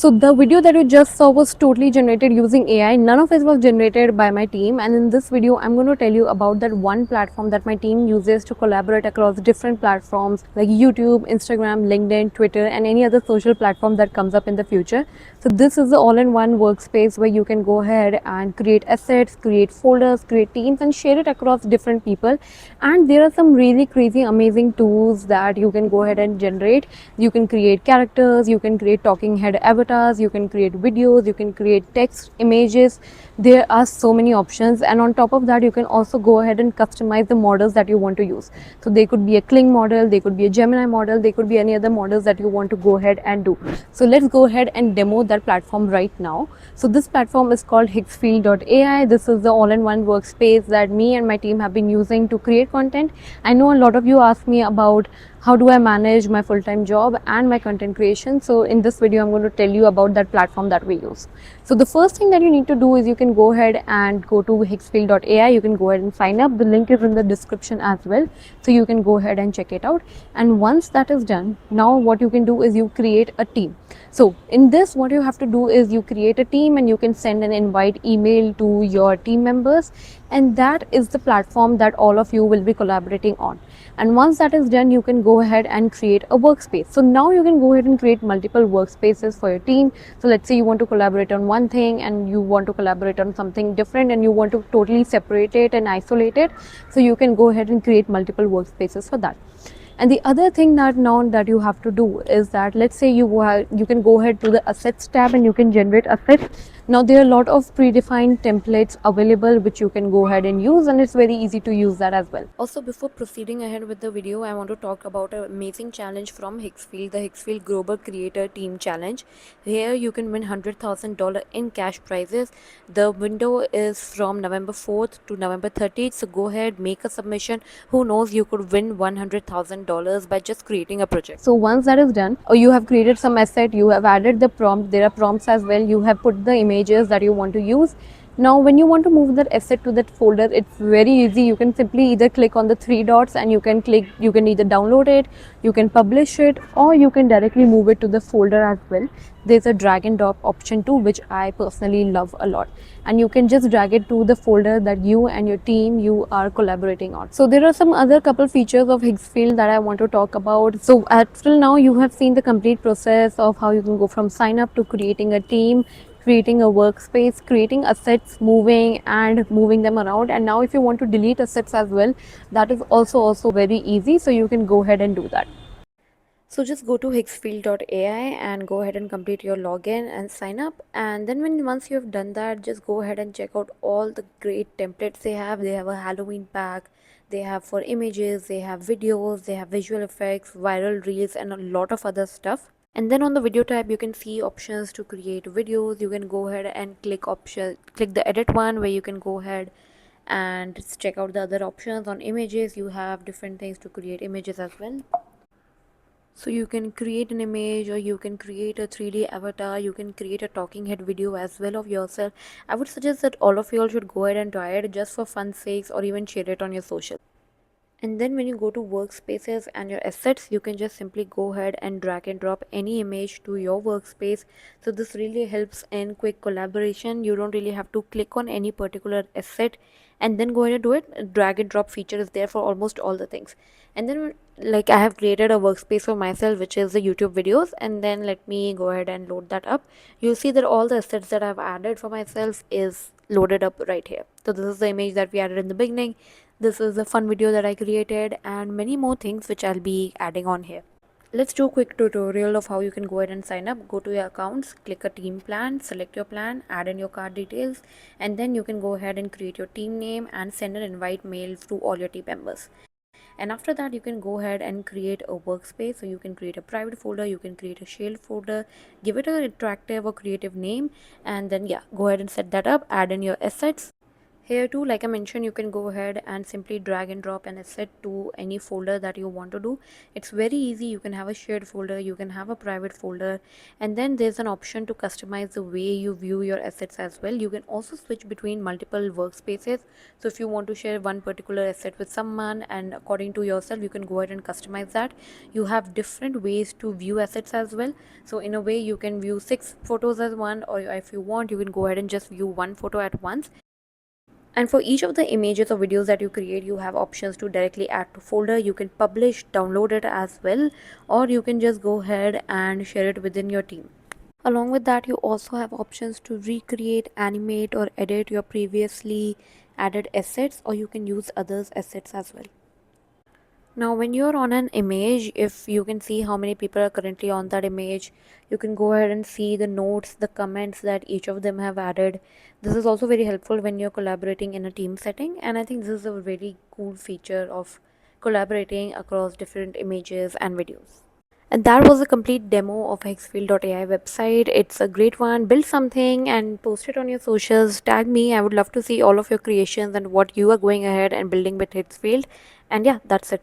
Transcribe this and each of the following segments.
So the video that you just saw was totally generated using AI. None of it was generated by my team. And in this video, I'm going to tell you about that one platform that my team uses to collaborate across different platforms like YouTube, Instagram, LinkedIn, Twitter, and any other social platform that comes up in the future. So this is the all-in-one workspace where you can go ahead and create assets, create folders, create teams, and share it across different people. And there are some really crazy, amazing tools that you can go ahead and generate. You can create characters, you can create talking head avatars, you can create videos, you can create text, images. There are so many options, and on top of that you can also go ahead and customize the models that you want to use. So they could be a Kling model, they could be a Gemini model, they could be any other models that you want to go ahead and do. So let's go ahead and demo that platform right now. So this platform is called Higgsfield AI. This is the all-in-one workspace that me and my team have been using to create content. I know a lot of you ask me about how do I manage my full-time job and my content creation. So in this video, I'm going to tell you about that platform that we use. So the first thing that you need to do is you can go ahead and go to Higgsfield AI. You can go ahead and sign up. The link is in the description as well. So you can go ahead and check it out. And once that is done, now what you can do is you create a team. So in this, what you have to do is you create a team and you can send an invite email to your team members. And that is the platform that all of you will be collaborating on. And once that is done, you can go ahead and create a workspace. So now you can go ahead and create multiple workspaces for your team. So let's say you want to collaborate on one thing and you want to collaborate on something different and you want to totally separate it and isolate it. So you can go ahead and create multiple workspaces for that. And the other thing that now that you have to do is that let's say you can go ahead to the assets tab and you can generate assets. Now there are a lot of predefined templates available which you can go ahead and use, and it's very easy to use that as well. Also, before proceeding ahead with the video, I want to talk about an amazing challenge from Higgsfield, the Higgsfield Global Creator Team Challenge. Here you can win $100,000 in cash prizes. The window is from November 4th to November 30th. So go ahead, make a submission. Who knows, you could win $100,000 by just creating a project. So once that is done, or you have created some asset, you have added the prompt, there are prompts as well, you have put the images that you want to use. Now when you want to move that asset to that folder, it's very easy. You can simply either click on the three dots and you can either download it, you can publish it, or you can directly move it to the folder as well. There's a drag and drop option too, which I personally love a lot, and you can just drag it to the folder that you and your team you are collaborating on. So there are some other couple features of Higgsfield that I want to talk about. So till now you have seen the complete process of how you can go from sign up to creating a team, creating a workspace, creating assets, moving them around. And now if you want to delete assets as well, that is also very easy. So you can go ahead and do that. So just go to Higgsfield.ai and go ahead and complete your login and sign up. And then once you have done that, just go ahead and check out all the great templates they have. They have a Halloween pack, they have for images, they have videos, they have visual effects, viral reels, and a lot of other stuff. And then on the video tab, you can see options to create videos. You can go ahead and click the edit one, where you can go ahead and check out the other options. On images, you have different things to create images as well. So you can create an image, or you can create a 3D avatar, you can create a talking head video as well of yourself. I would suggest that all of you all should go ahead and try it just for fun sakes, or even share it on your social. And then when you go to workspaces and your assets, you can just simply go ahead and drag and drop any image to your workspace. So this really helps in quick collaboration. You don't really have to click on any particular asset and then go ahead and do it. Drag and drop feature is there for almost all the things. And then like I have created a workspace for myself, which is the YouTube videos, and then let me go ahead and load that up. You'll see that all the assets that I've added for myself is loaded up right here. So this is the image that we added in the beginning. This is a fun video that I created, and many more things which I'll be adding on here. Let's do a quick tutorial of how you can go ahead and sign up. Go to your accounts, click a team plan, select your plan, add in your card details, and then you can go ahead and create your team name and send an invite mail to all your team members. And after that, you can go ahead and create a workspace. So you can create a private folder, you can create a shared folder, give it an attractive or creative name, and then go ahead and set that up, add in your assets, Here too, like I mentioned, you can go ahead and simply drag and drop an asset to any folder that you want to do. It's very easy. You can have a shared folder, you can have a private folder, and then there's an option to customize the way you view your assets as well. You can also switch between multiple workspaces. So if you want to share one particular asset with someone and according to yourself, you can go ahead and customize that. You have different ways to view assets as well. So in a way, you can view 6 photos as one, or if you want, you can go ahead and just view one photo at once. And for each of the images or videos that you create, you have options to directly add to folder. You can publish, download it as well, or you can just go ahead and share it within your team. Along with that, you also have options to recreate, animate, or edit your previously added assets, or you can use others' assets as well. Now when you're on an image, if you can see how many people are currently on that image, you can go ahead and see the notes, the comments that each of them have added. This is also very helpful when you're collaborating in a team setting, and I think this is a very cool feature of collaborating across different images and videos. And that was a complete demo of Higgsfield AI website. It's a great one. Build something and post it on your socials. Tag me. I would love to see all of your creations and what you are going ahead and building with Higgsfield. And yeah, that's it.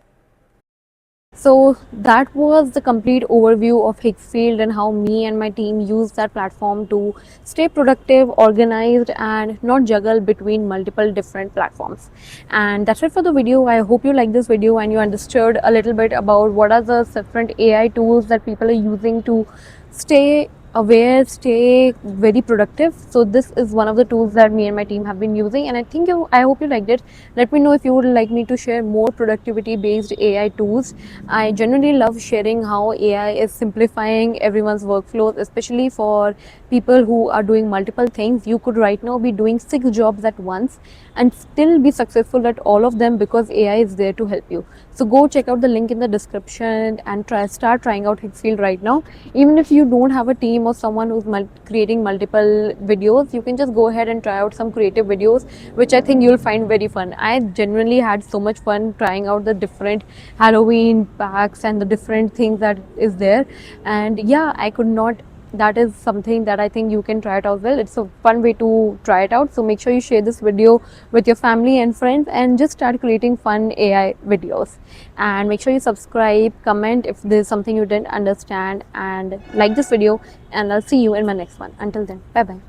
So that was the complete overview of Higgsfield and how me and my team use that platform to stay productive, organized, and not juggle between multiple different platforms. And that's it for the video. I hope you liked this video and you understood a little bit about what are the different AI tools that people are using to stay aware, stay very productive. So this is one of the tools that me and my team have been using, and I hope you liked it. Let me know if you would like me to share more productivity based AI tools. I genuinely love sharing how AI is simplifying everyone's workflows, especially for people who are doing multiple things. You could right now be doing 6 jobs at once and still be successful at all of them because AI is there to help you. So go check out the link in the description and start trying out Higgsfield right now. Even if you don't have a team or someone who's creating multiple videos, you can just go ahead and try out some creative videos, which I think you'll find very fun. I genuinely had so much fun trying out the different Halloween packs and the different things that is there. And yeah, I could not that is something that I think you can try it out well. It's a fun way to try it out. So make sure you share this video with your family and friends and just start creating fun AI videos. And make sure you subscribe, comment if there's something you didn't understand, and like this video. And I'll see you in my next one. Until then, bye bye.